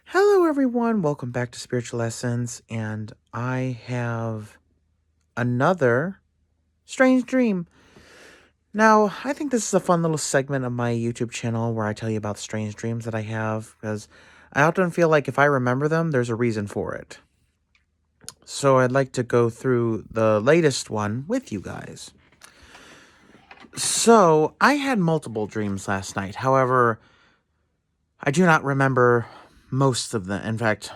Hello, everyone. Welcome back to Spiritual Lessons. And I have another strange dream. Now, I think this is a fun little segment of my YouTube channel where I tell you about strange dreams that I have because I often feel like if I remember them, there's a reason for it. So I'd like to go through the latest one with you guys. So I had multiple dreams last night. However, I do not remember most of them. In fact,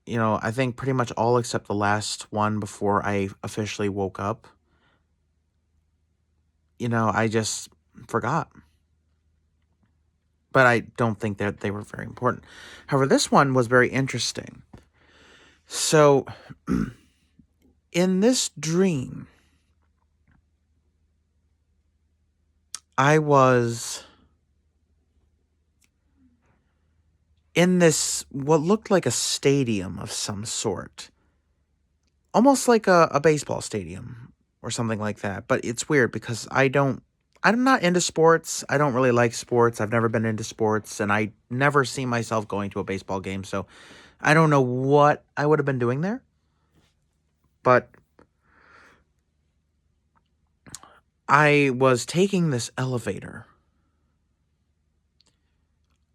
I think pretty much all except the last one before I officially woke up. I just forgot. But I don't think that they were very important. However, this one was very interesting. So, in this dream, I was in this, what looked like a stadium of some sort. Almost like a baseball stadium or something like that. But it's weird because I'm not into sports. I don't really like sports. I've never been into sports, and I never see myself going to a baseball game. So I don't know what I would have been doing there. But I was taking this elevator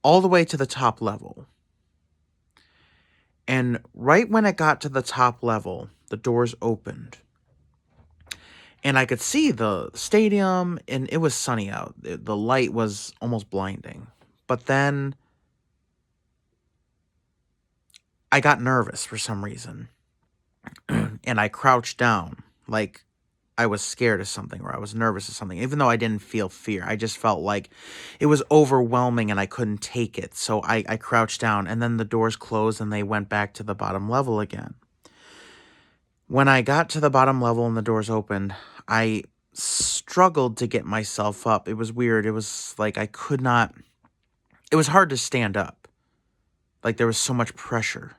all the way to the top level. And right when it got to the top level, the doors opened. And I could see the stadium, and it was sunny out. The light was almost blinding. But then I got nervous for some reason. And I crouched down like I was scared of something or I was nervous of something. Even though I didn't feel fear, I just felt like it was overwhelming and I couldn't take it. So I crouched down, and then the doors closed and they went back to the bottom level again. When I got to the bottom level and the doors opened, I struggled to get myself up. It was weird. It was like I could not, it was hard to stand up. Like there was so much pressure.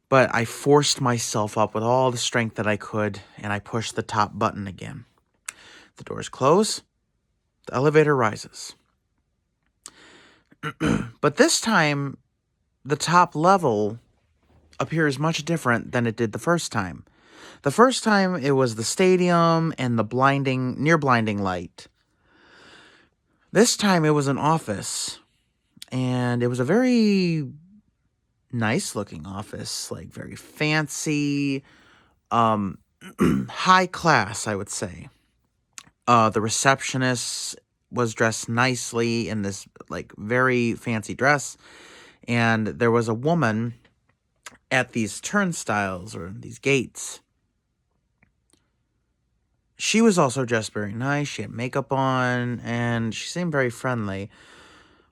But I forced myself up with all the strength that I could, and I pushed the top button again. The doors close, the elevator rises. But this time, the top level appears much different than it did the first time. The first time, it was the stadium and the near blinding light. This time, it was an office, and it was a very nice looking office, like very fancy, high class, I would say. The receptionist was dressed nicely in this like very fancy dress, and there was a woman at these turnstiles or these gates. She was also dressed very nice. She had makeup on, and she seemed very friendly.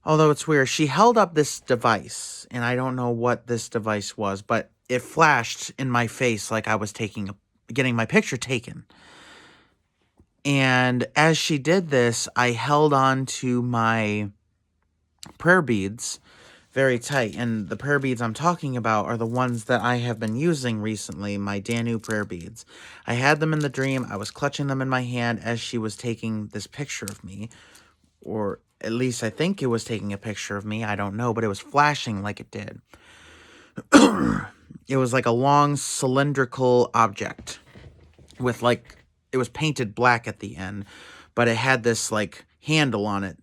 Although it's weird, she held up this device, and I don't know what this device was, but it flashed in my face like I was getting my picture taken. And as she did this, I held on to my prayer beads very tight. And the prayer beads I'm talking about are the ones that I have been using recently, my Danu prayer beads. I had them in the dream. I was clutching them in my hand as she was taking this picture of me. Or at least I think it was taking a picture of me. I don't know, but it was flashing like it did. It was like a long cylindrical object with it was painted black at the end, but it had this like handle on it.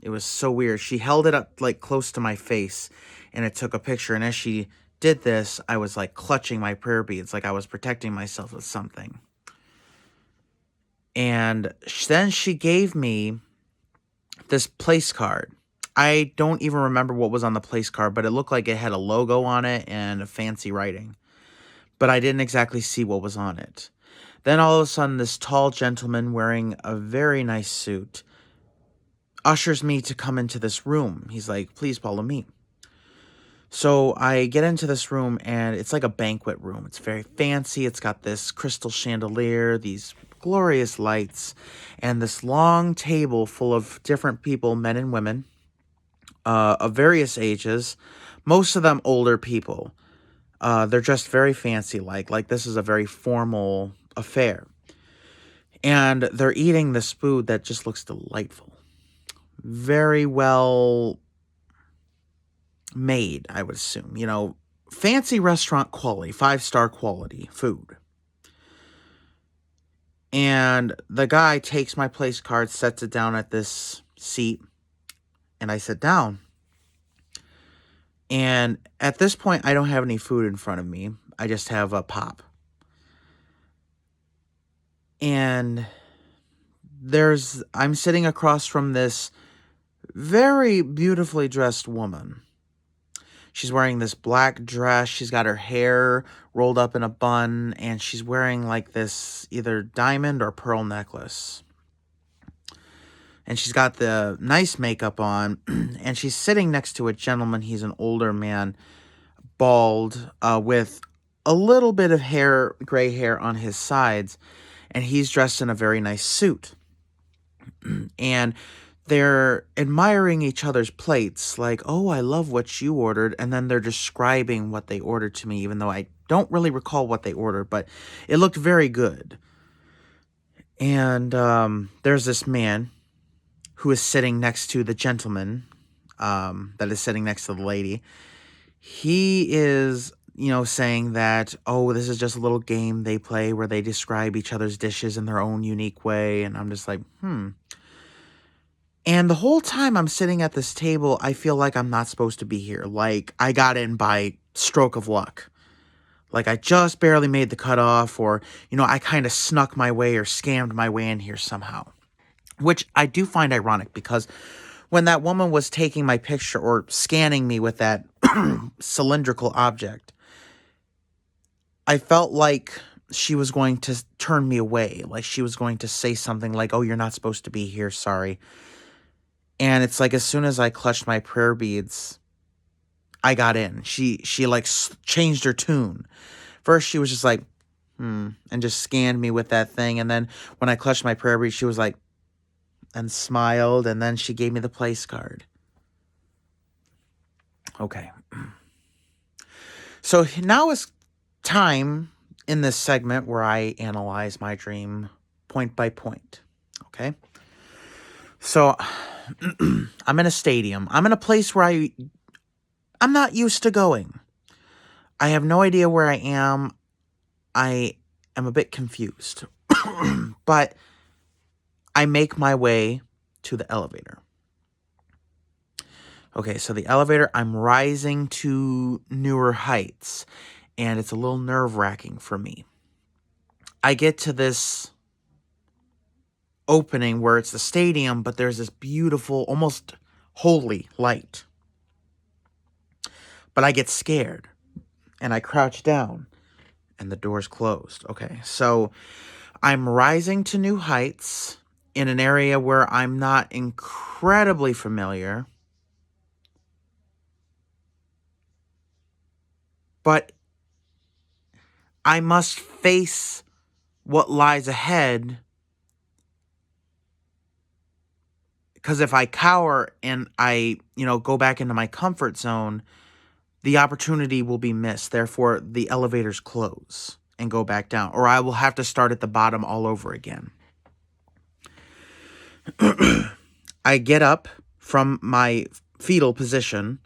It was so weird. She held it up like close to my face, and it took a picture. And as she did this, I was like clutching my prayer beads, like I was protecting myself with something. And then she gave me this place card. I don't even remember what was on the place card, but it looked like it had a logo on it and a fancy writing. But I didn't exactly see what was on it. Then all of a sudden, this tall gentleman wearing a very nice suit ushers me to come into this room. He's like, please follow me. So I get into this room, and it's like a banquet room. It's very fancy. It's got this crystal chandelier, these glorious lights, and this long table full of different people, men and women, of various ages, most of them older people. They're dressed very fancy, like this is a very formal affair. And they're eating this food that just looks delightful. Very well made, I would assume. Fancy restaurant quality, 5-star quality food. And the guy takes my place card, sets it down at this seat, and I sit down. And at this point, I don't have any food in front of me. I just have a pop. And I'm sitting across from this very beautifully dressed woman. She's wearing this black dress. She's got her hair rolled up in a bun, and she's wearing like this either diamond or pearl necklace. And she's got the nice makeup on, and she's sitting next to a gentleman. He's an older man, bald, with a little bit of gray hair on his sides, and he's dressed in a very nice suit. And they're admiring each other's plates, like, oh, I love what you ordered, and then they're describing what they ordered to me, even though I don't really recall what they ordered, but it looked very good. And there's this man who is sitting next to the gentleman that is sitting next to the lady. He is, saying that, oh, this is just a little game they play where they describe each other's dishes in their own unique way. And I'm just like, And the whole time I'm sitting at this table, I feel like I'm not supposed to be here. Like, I got in by stroke of luck. Like, I just barely made the cutoff, or, I kind of snuck my way or scammed my way in here somehow. Which I do find ironic, because when that woman was taking my picture or scanning me with that cylindrical object, I felt like she was going to turn me away. Like, she was going to say something like, oh, you're not supposed to be here, sorry. And it's like, as soon as I clutched my prayer beads, I got in. She like changed her tune. First, she was just like, and just scanned me with that thing. And then when I clutched my prayer beads, she was like, and smiled, and then she gave me the place card. Okay. So now is time in this segment where I analyze my dream point by point. Okay? So I'm in a stadium. I'm in a place where I'm not used to going. I have no idea where I am. I am a bit confused. But I make my way to the elevator. Okay, so the elevator, I'm rising to newer heights, and it's a little nerve-wracking for me. I get to this opening where it's the stadium, but there's this beautiful, almost holy light. But I get scared, and I crouch down, and the door's closed. Okay, so I'm rising to new heights in an area where I'm not incredibly familiar, but I must face what lies ahead, because if I cower and I, go back into my comfort zone, the opportunity will be missed. Therefore, the elevators close and go back down, or I will have to start at the bottom all over again. I get up from my fetal position,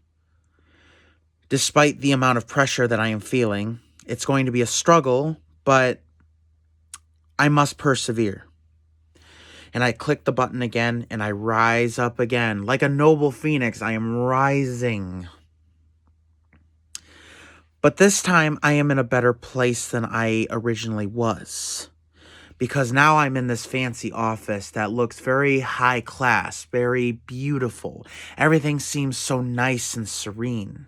despite the amount of pressure that I am feeling. It's going to be a struggle, but I must persevere. And I click the button again, and I rise up again. Like a noble phoenix, I am rising. But this time, I am in a better place than I originally was. Because now I'm in this fancy office that looks very high class, very beautiful. Everything seems so nice and serene.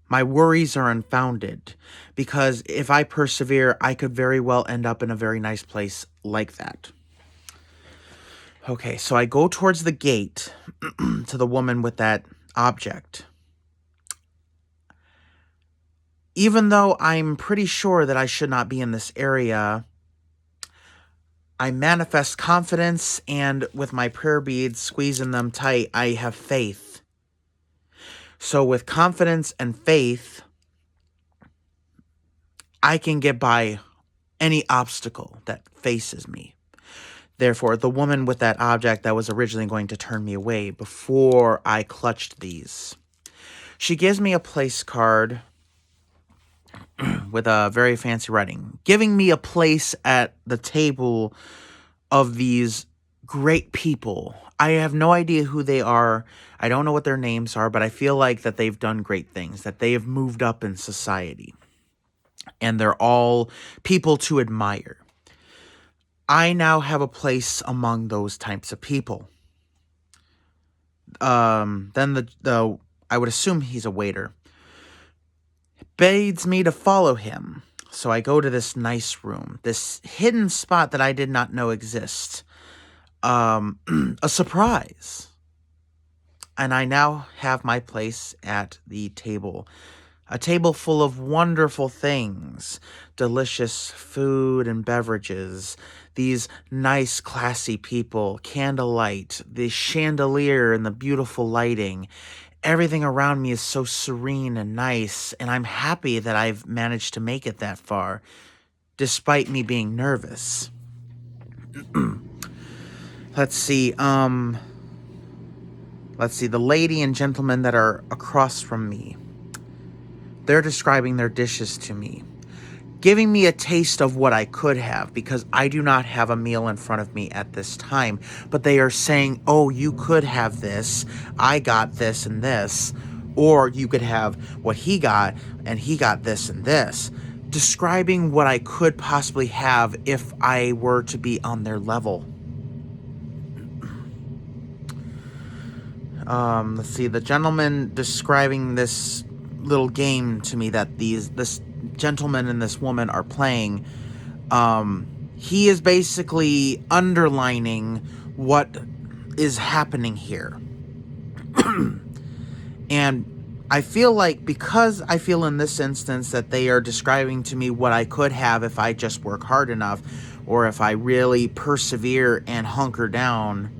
My worries are unfounded, because if I persevere, I could very well end up in a very nice place like that. Okay, so I go towards the gate to the woman with that object. Even though I'm pretty sure that I should not be in this area, I manifest confidence, and with my prayer beads, squeezing them tight, I have faith. So with confidence and faith, I can get by any obstacle that faces me. Therefore, the woman with that object that was originally going to turn me away before I clutched these She gives me a place card with a very fancy writing, giving me a place at the table of these great people. I have no idea who they are. I don't know what their names are, but I feel like that they've done great things, that they have moved up in society, and they're all people to admire. I now have a place among those types of people. Then the I would assume he's a waiter, bids me to follow him. So I go to this nice room, this hidden spot that I did not know exists. A surprise. And I now have my place at the table. A table full of wonderful things, delicious food and beverages, these nice, classy people, candlelight, the chandelier and the beautiful lighting. Everything around me is so serene and nice, and I'm happy that I've managed to make it that far, despite me being nervous. Let's see, the lady and gentleman that are across from me, they're describing their dishes to me, giving me a taste of what I could have, because I do not have a meal in front of me at this time. But they are saying, oh, you could have this, I got this and this, or you could have what he got, and he got this and this, describing what I could possibly have if I were to be on their level. Let's see, the gentleman describing this little game to me that this gentleman and this woman are playing, he is basically underlining what is happening here. And I feel like, because I feel in this instance that they are describing to me what I could have if I just work hard enough, or if I really persevere and hunker down.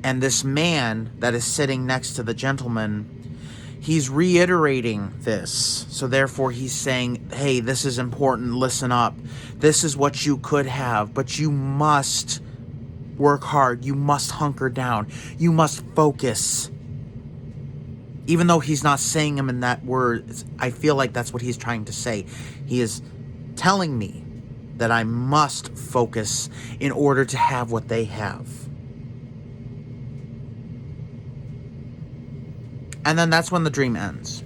And this man that is sitting next to the gentleman, he's reiterating this. So therefore he's saying, hey, this is important, listen up. This is what you could have, but you must work hard. You must hunker down. You must focus. Even though he's not saying them in that words, I feel like that's what he's trying to say. He is telling me that I must focus in order to have what they have. And then that's when the dream ends.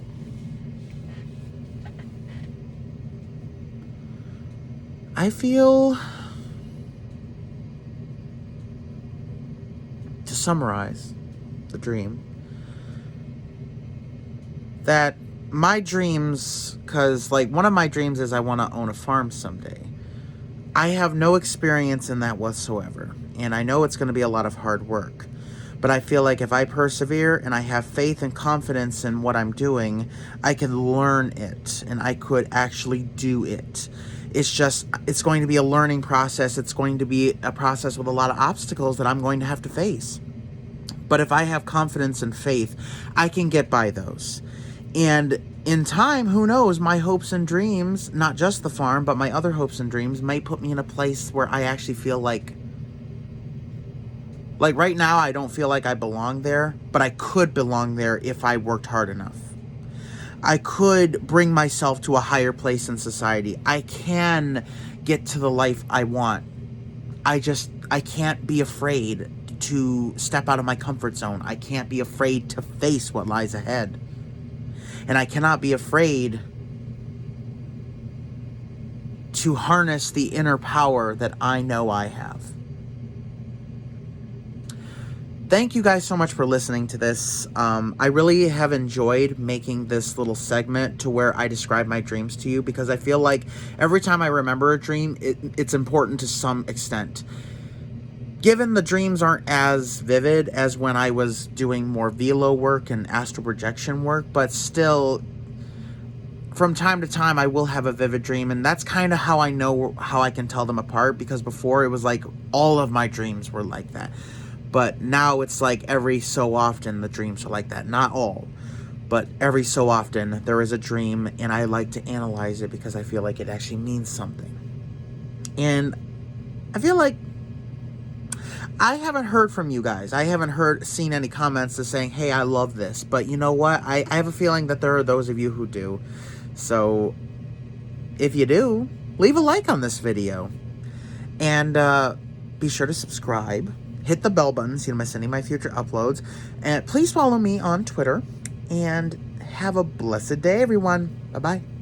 I feel, to summarize the dream, that my dreams, because like one of my dreams is I want to own a farm someday. I have no experience in that whatsoever, and I know it's going to be a lot of hard work. But I feel like if I persevere and I have faith and confidence in what I'm doing, I can learn it and I could actually do it. It's going to be a learning process. It's going to be a process with a lot of obstacles that I'm going to have to face. But if I have confidence and faith, I can get by those. And in time, who knows, my hopes and dreams, not just the farm, but my other hopes and dreams, may put me in a place where I actually feel like right now, I don't feel like I belong there, but I could belong there if I worked hard enough. I could bring myself to a higher place in society. I can get to the life I want. I can't be afraid to step out of my comfort zone. I can't be afraid to face what lies ahead. And I cannot be afraid to harness the inner power that I know I have. Thank you guys so much for listening to this. I really have enjoyed making this little segment to where I describe my dreams to you, because I feel like every time I remember a dream, it's important to some extent. Given the dreams aren't as vivid as when I was doing more velo work and astral projection work, but still, from time to time, I will have a vivid dream, and that's kind of how I know how I can tell them apart, because before it was like all of my dreams were like that. But now it's like every so often the dreams are like that. Not all, but every so often there is a dream, and I like to analyze it because I feel like it actually means something. And I feel like I haven't heard from you guys. I haven't seen any comments that saying, hey, I love this. But you know what? I have a feeling that there are those of you who do. So if you do, leave a like on this video. And be sure to subscribe. Hit the bell button so you know I'm sending my future uploads. And please follow me on Twitter. And have a blessed day, everyone. Bye-bye.